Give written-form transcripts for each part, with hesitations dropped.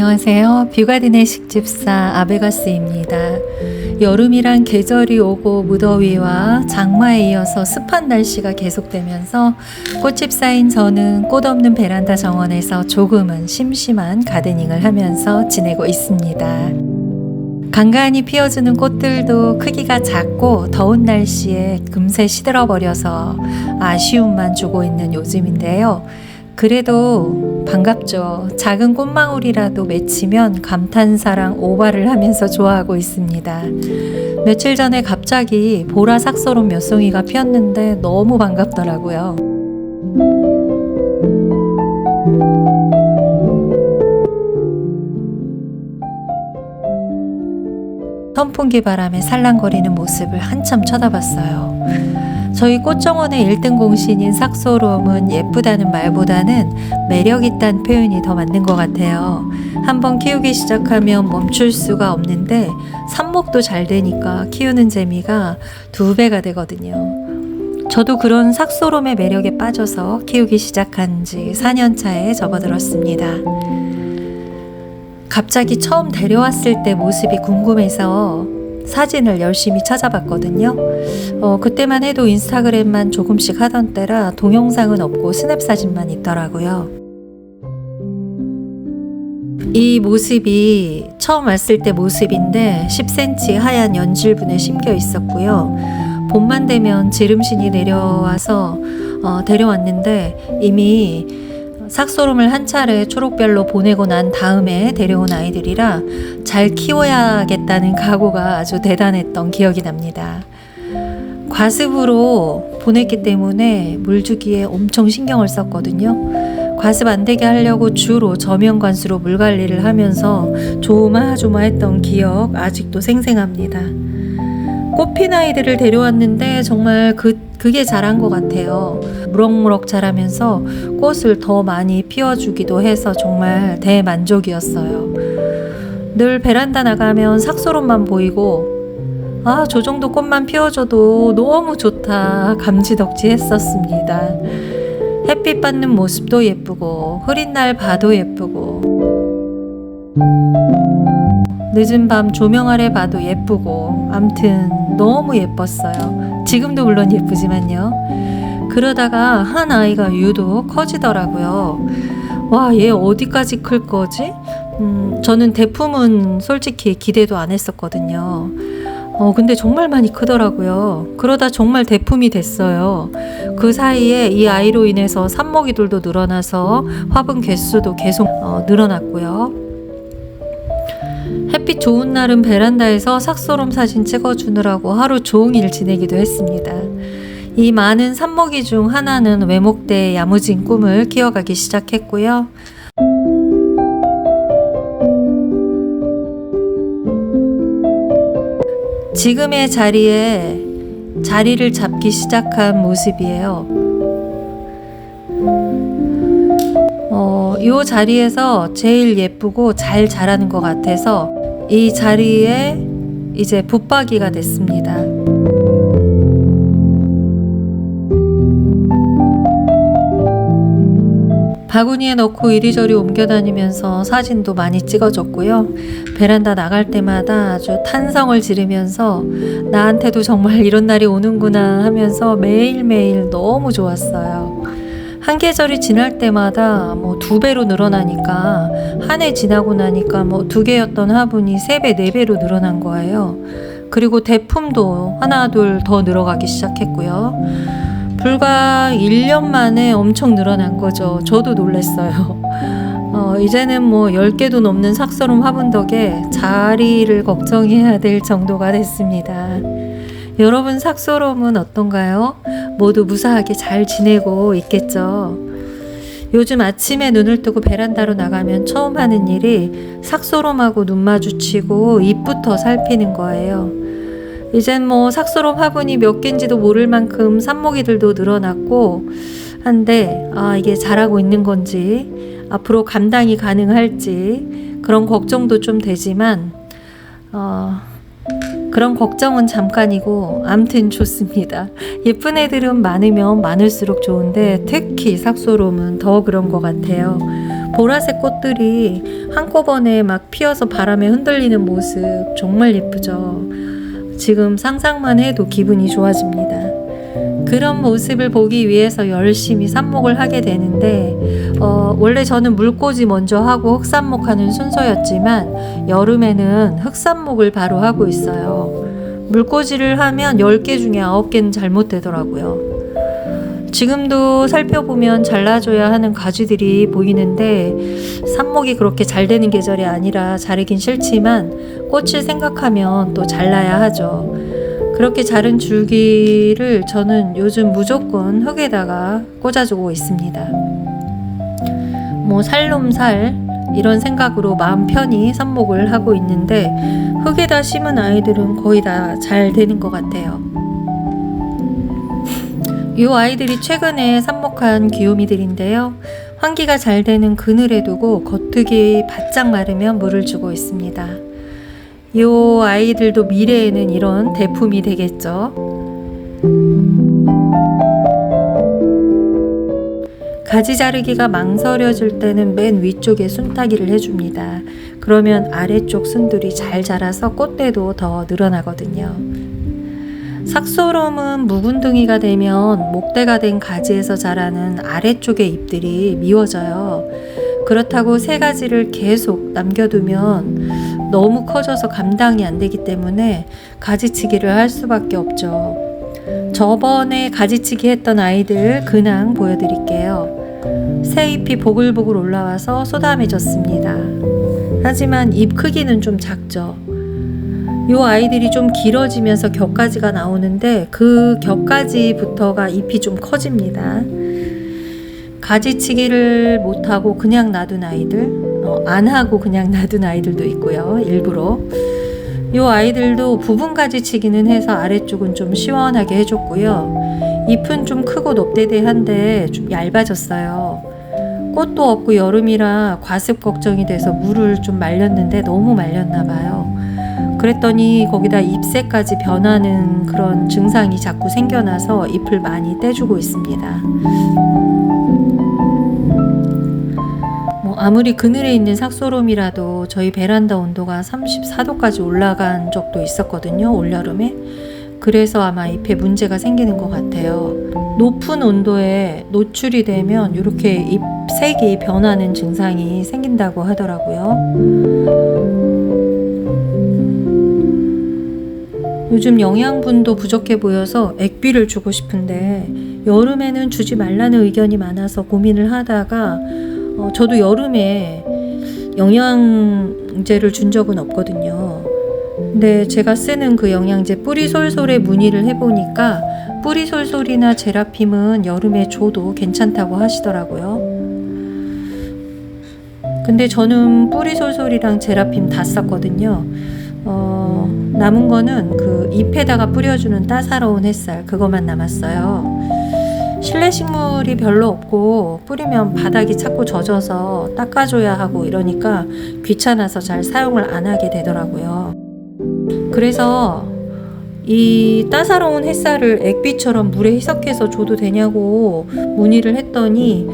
안녕하세요. 뷰가든의 식집사 아베가스입니다. 여름이란 계절이 오고 무더위와 장마에 이어서 습한 날씨가 계속되면서 꽃집사인 저는 꽃 없는 베란다 정원에서 조금은 심심한 가드닝을 하면서 지내고 있습니다. 간간히 피어주는 꽃들도 크기가 작고 더운 날씨에 금세 시들어버려서 아쉬움만 주고 있는 요즘인데요. 그래도 반갑죠. 작은 꽃망울이라도 맺히면 감탄사랑 오발을 하면서 좋아하고 있습니다. 며칠 전에 갑자기 보라 삭소롬 몇 송이가 피었는데 너무 반갑더라고요. 선풍기 바람에 살랑거리는 모습을 한참 쳐다봤어요. 저희 꽃정원의 1등 공신인 삭소롬은 예쁘다는 말보다는 매력있다는 표현이 더 맞는 것 같아요. 한번 키우기 시작하면 멈출 수가 없는데 삽목도 잘 되니까 키우는 재미가 2배가 되거든요. 저도 그런 삭소롬의 매력에 빠져서 키우기 시작한 지 4년 차에 접어들었습니다. 갑자기 처음 데려왔을 때 모습이 궁금해서 사진을 열심히 찾아봤거든요. 그때만 해도 인스타그램만 조금씩 하던 때라 동영상은 없고 스냅 사진만 있더라고요. 이 모습이 처음 왔을 때 모습인데 10cm 하얀 연질분에 심겨 있었고요. 봄만 되면 지름신이 내려와서 데려왔는데 이미 삭소롬을 한 차례 초록별로 보내고 난 다음에 데려온 아이들이라 잘 키워야겠다는 각오가 아주 대단했던 기억이 납니다. 과습으로 보냈기 때문에 물 주기에 엄청 신경을 썼거든요. 과습 안 되게 하려고 주로 저면관수로 물 관리를 하면서 조마조마했던 기억 아직도 생생합니다. 꽃핀 아이들을 데려왔는데 정말 그게 잘한 것 같아요. 무럭무럭 자라면서 꽃을 더 많이 피워주기도 해서 정말 대만족이었어요. 늘 베란다 나가면 삭소롬만 보이고 저 정도 꽃만 피워줘도 너무 좋다 감지덕지 했었습니다. 햇빛 받는 모습도 예쁘고 흐린 날 봐도 예쁘고 늦은 밤 조명 아래 봐도 예쁘고 암튼 너무 예뻤어요. 지금도 물론 예쁘지만요. 그러다가 한 아이가 유독 커지더라고요. 와, 얘 어디까지 클 거지? 저는 대품은 솔직히 기대도 안 했었거든요. 근데 정말 많이 크더라고요. 그러다 정말 대품이 됐어요. 그 사이에 이 아이로 인해서 삽먹이들도 늘어나서 화분 개수도 계속 늘어났고요. 햇빛 좋은 날은 베란다에서 삭소롬 사진 찍어주느라고 하루 종일 지내기도 했습니다. 이 많은 삽먹이 중 하나는 외목대의 야무진 꿈을 키워가기 시작했고요. 지금의 자리에 자리를 잡기 시작한 모습이에요. 이 자리에서 제일 예쁘고 잘 자라는 것 같아서 이 자리에 이제 붙박이가 됐습니다. 바구니에 넣고 이리저리 옮겨 다니면서 사진도 많이 찍어줬고요. 베란다 나갈 때마다 아주 탄성을 지르면서 나한테도 정말 이런 날이 오는구나 하면서 매일매일 너무 좋았어요. 한 계절이 지날 때마다 2배로 늘어나니까 한 해 지나고 나니까 2개였던 화분이 3배, 4배로 늘어난 거예요. 그리고 대품도 하나, 둘 더 늘어가기 시작했고요. 불과 1년 만에 엄청 늘어난 거죠. 저도 놀랐어요. 이제는 10개도 넘는 삭소롬 화분 덕에 자리를 걱정해야 될 정도가 됐습니다. 여러분 삭소롬은 어떤가요? 모두 무사하게 잘 지내고 있겠죠? 요즘 아침에 눈을 뜨고 베란다로 나가면 처음 하는 일이 삭소롬하고 눈 마주치고 잎부터 살피는 거예요. 이젠 삭소롬 화분이 몇 개인지도 모를 만큼 삽목이들도 늘어났고 한데 이게 자라고 있는 건지 앞으로 감당이 가능할지 그런 걱정도 좀 되지만 그런 걱정은 잠깐이고 암튼 좋습니다. 예쁜 애들은 많으면 많을수록 좋은데 특히 삭소롬은 더 그런 것 같아요. 보라색 꽃들이 한꺼번에 막 피어서 바람에 흔들리는 모습 정말 예쁘죠. 지금 상상만 해도 기분이 좋아집니다. 그런 모습을 보기 위해서 열심히 삽목을 하게 되는데 원래 저는 물꽂이 먼저 하고 흙삽목 하는 순서였지만 여름에는 흙삽목을 바로 하고 있어요. 물꽂이를 하면 10개 중에 9개는 잘못되더라고요. 지금도 살펴보면 잘라줘야 하는 가지들이 보이는데 삽목이 그렇게 잘 되는 계절이 아니라 자르긴 싫지만 꽃을 생각하면 또 잘라야 하죠. 그렇게 자른 줄기를 저는 요즘 무조건 흙에다가 꽂아주고 있습니다. 뭐 살놈살 이런 생각으로 마음 편히 삽목을 하고 있는데 흙에다 심은 아이들은 거의 다 잘 되는 것 같아요. 이 아이들이 최근에 삽목한 귀요미들인데요. 환기가 잘 되는 그늘에 두고 겉흙이 바짝 마르면 물을 주고 있습니다. 이 아이들도 미래에는 이런 대품이 되겠죠. 가지 자르기가 망설여질 때는 맨 위쪽에 순타기를 해줍니다. 그러면 아래쪽 순들이 잘 자라서 꽃대도 더 늘어나거든요. 삭소롬은 묵은둥이가 되면 목대가 된 가지에서 자라는 아래쪽의 잎들이 미워져요. 그렇다고 새 가지를 계속 남겨두면 너무 커져서 감당이 안 되기 때문에 가지치기를 할 수밖에 없죠. 저번에 가지치기 했던 아이들 근황 보여드릴게요. 새 잎이 보글보글 올라와서 쏟아매졌습니다. 하지만 잎 크기는 좀 작죠. 이 아이들이 좀 길어지면서 격가지가 나오는데 그 격가지부터가 잎이 좀 커집니다. 가지치기를 못하고 그냥 놔둔 아이들, 안 하고 그냥 놔둔 아이들도 있고요. 일부러. 이 아이들도 부분 가지치기는 해서 아래쪽은 좀 시원하게 해줬고요. 잎은 좀 크고 높대대한데 좀 얇아졌어요. 꽃도 없고 여름이라 과습 걱정이 돼서 물을 좀 말렸는데 너무 말렸나 봐요. 그랬더니 거기다 잎새까지 변하는 그런 증상이 자꾸 생겨나서 잎을 많이 떼주고 있습니다. 아무리 그늘에 있는 삭소롬이라도 저희 베란다 온도가 34도까지 올라간 적도 있었거든요, 올여름에. 그래서 아마 잎에 문제가 생기는 것 같아요. 높은 온도에 노출이 되면 이렇게 잎색이 변하는 증상이 생긴다고 하더라고요. 요즘 영양분도 부족해 보여서 액비를 주고 싶은데 여름에는 주지 말라는 의견이 많아서 고민을 하다가 저도 여름에 영양제를 준 적은 없거든요. 근데 제가 쓰는 그 영양제 뿌리솔솔에 문의를 해보니까 뿌리솔솔이나 제라핌은 여름에 줘도 괜찮다고 하시더라고요. 근데 저는 뿌리솔솔이랑 제라핌 다 썼거든요. 남은 거는 그 잎에다가 뿌려주는 따사로운 햇살 그것만 남았어요. 실내 식물이 별로 없고 뿌리면 바닥이 자꾸 젖어서 닦아줘야 하고 이러니까 귀찮아서 잘 사용을 안 하게 되더라고요. 그래서 이 따사로운 햇살을 액비처럼 물에 희석해서 줘도 되냐고 문의를 했더니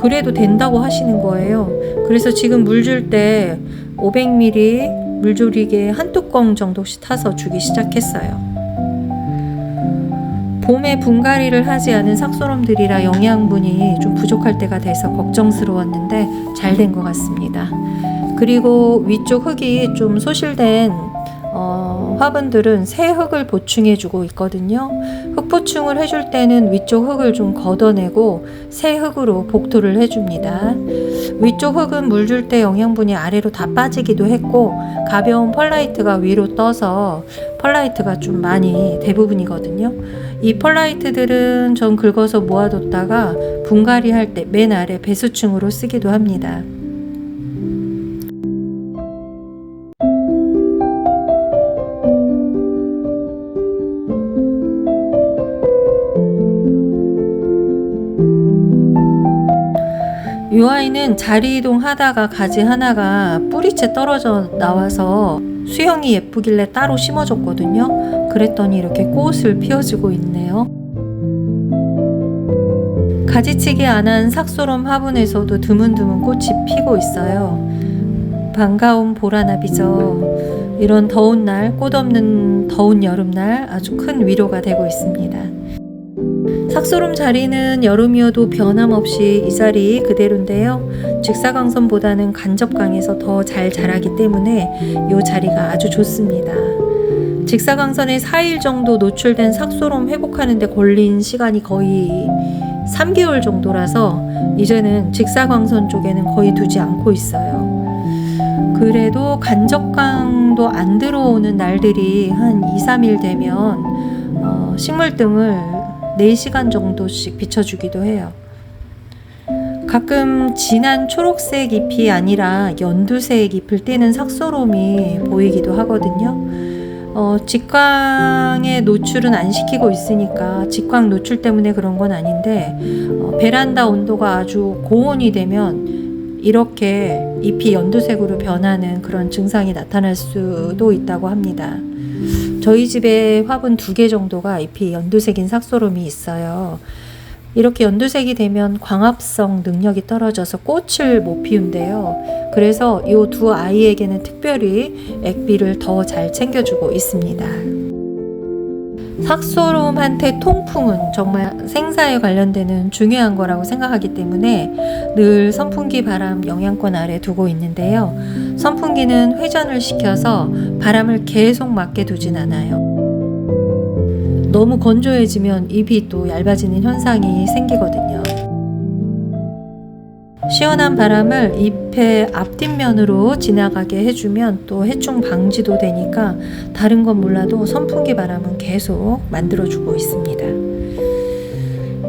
그래도 된다고 하시는 거예요. 그래서 지금 물 줄 때 500ml 물조리개 한 뚜껑 정도씩 타서 주기 시작했어요. 봄에 분갈이를 하지 않은 삭소롬들이라 영양분이 좀 부족할 때가 돼서 걱정스러웠는데 잘 된 것 같습니다. 그리고 위쪽 흙이 좀 소실된 화분들은 새 흙을 보충해주고 있거든요. 흙 보충을 해줄 때는 위쪽 흙을 좀 걷어내고 새 흙으로 복토를 해줍니다. 위쪽 흙은 물 줄 때 영양분이 아래로 다 빠지기도 했고 가벼운 펄라이트가 위로 떠서 펄라이트가 좀 많이 대부분이거든요. 이 펄라이트들은 전 긁어서 모아뒀다가 분갈이 할 때 맨 아래 배수층으로 쓰기도 합니다. 이 아이는 자리 이동하다가 가지 하나가 뿌리채 떨어져 나와서 수영이 예쁘길래 따로 심어줬거든요. 그랬더니 이렇게 꽃을 피워주고 있네요. 가지치기 안 한 삭소롬 화분에서도 드문드문 꽃이 피고 있어요. 반가운 보라나비죠. 이런 더운 날, 꽃 없는 더운 여름날 아주 큰 위로가 되고 있습니다. 삭소롬 자리는 여름이어도 변함없이 이 자리 그대로인데요. 직사광선보다는 간접광에서 더 잘 자라기 때문에 이 자리가 아주 좋습니다. 직사광선에 4일 정도 노출된 삭소롬 회복하는 데 걸린 시간이 거의 3개월 정도라서 이제는 직사광선 쪽에는 거의 두지 않고 있어요. 그래도 간접광도 안 들어오는 날들이 한 2, 3일 되면 식물등을 4시간 정도씩 비춰주기도 해요. 가끔 진한 초록색 잎이 아니라 연두색 잎을 띠는 삭소롬이 보이기도 하거든요. 직광에 노출은 안 시키고 있으니까 직광 노출 때문에 그런 건 아닌데 베란다 온도가 아주 고온이 되면 이렇게 잎이 연두색으로 변하는 그런 증상이 나타날 수도 있다고 합니다. 저희 집에 화분 2개 정도가 잎이 연두색인 삭소롬이 있어요. 이렇게 연두색이 되면 광합성 능력이 떨어져서 꽃을 못 피운대요. 그래서 이 2 아이에게는 특별히 액비를 더 잘 챙겨주고 있습니다. 삭소롬한테 통풍은 정말 생사에 관련되는 중요한 거라고 생각하기 때문에 늘 선풍기 바람 영향권 아래 두고 있는데요. 선풍기는 회전을 시켜서 바람을 계속 맞게 두진 않아요. 너무 건조해지면 잎이 또 얇아지는 현상이 생기거든요. 시원한 바람을 잎의 앞뒷면으로 지나가게 해주면 또 해충 방지도 되니까 다른 건 몰라도 선풍기 바람은 계속 만들어주고 있습니다.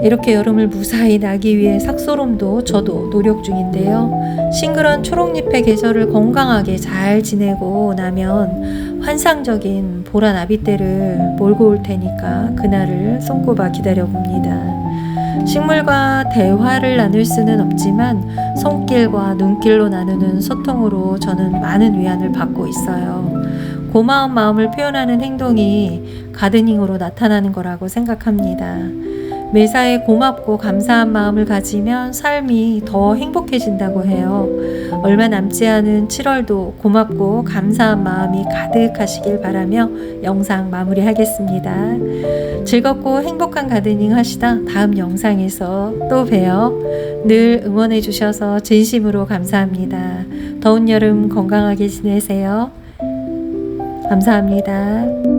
이렇게 여름을 무사히 나기 위해 삭소롬도 저도 노력 중인데요. 싱그런 초록잎의 계절을 건강하게 잘 지내고 나면 환상적인 보라나비떼를 몰고 올 테니까 그날을 손꼽아 기다려봅니다. 식물과 대화를 나눌 수는 없지만 손길과 눈길로 나누는 소통으로 저는 많은 위안을 받고 있어요. 고마운 마음을 표현하는 행동이 가드닝으로 나타나는 거라고 생각합니다. 매사에 고맙고 감사한 마음을 가지면 삶이 더 행복해진다고 해요. 얼마 남지 않은 7월도 고맙고 감사한 마음이 가득하시길 바라며 영상 마무리하겠습니다. 즐겁고 행복한 가드닝 하시다 다음 영상에서 또 봬요. 늘 응원해 주셔서 진심으로 감사합니다. 더운 여름 건강하게 지내세요. 감사합니다.